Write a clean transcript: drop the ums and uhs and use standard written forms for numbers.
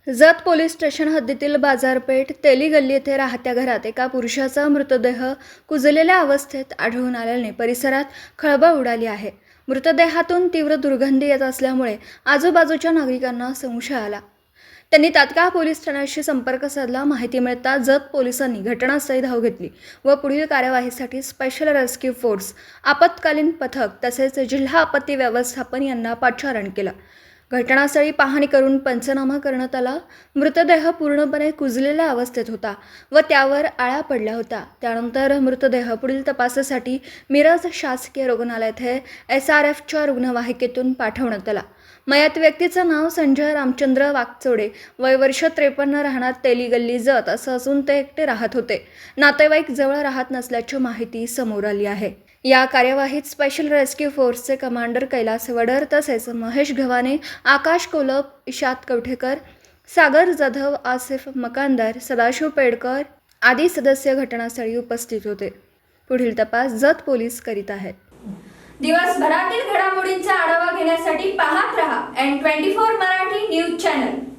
Jat police station हद्दीतील बाजारपेठ तेली गल्ली येथे राहत्या घरात एका पुरुषाचा मृतदेह कुजलेल्या अवस्थेत आढळून आल्याने परिसरात खळबळ उडाली आहे. मृतदेहातून तीव्र दुर्गंधी येत असल्यामुळे आजूबाजूच्या नागरिकांना संशय आला. त्यांनी तात्काळ पोलीस ठाण्याशी संपर्क साधला. माहिती मिळताच जत पोलिसांनी घटनास्थळी धाव घेतली व पुढील कार्यवाहीसाठी स्पेशल रेस्क्यू फोर्स, आपत्कालीन पथक तसेच जिल्हा आपत्ती व्यवस्थापन यांना पाचारण केलं. घटनास्थळी पाहणी करून पंचनामा करण्यात आला. मृतदेह पूर्णपणे कुजलेल्या अवस्थेत होता व त्यावर आळा पडल्या होत्या. त्यानंतर मृतदेह पुढील तपासासाठी मिरज शासकीय रुग्णालयात SRFच्या रुग्णवाहिकेतून पाठवण्यात आला. मयत व्यक्तीचं नाव संजय रामचंद्र वाकचोडे, वय वर्ष 53, राहणार तेली गल्ली जत असं असून ते एकटे राहत होते. नातेवाईक जवळ राहत नसल्याची माहिती समोर आली आहे. या कार्यवाहीत स्पेशल रेस्क्यू फोर्सचे कमांडर कैलास वडर तसेच महेश गव्हाणे, आकाश कोलप, इशात कवठेकर, सागर जाधव, आसिफ मकानदार, सदाशिव पेडकर आदी सदस्य घटनास्थळी उपस्थित होते. पुढील तपास जत पोलीस करीत आहेत. दिवसभरातील घडामोडींचा आढावा घेण्यासाठी पाहत रहा N24 मराठी न्यूज चॅनल.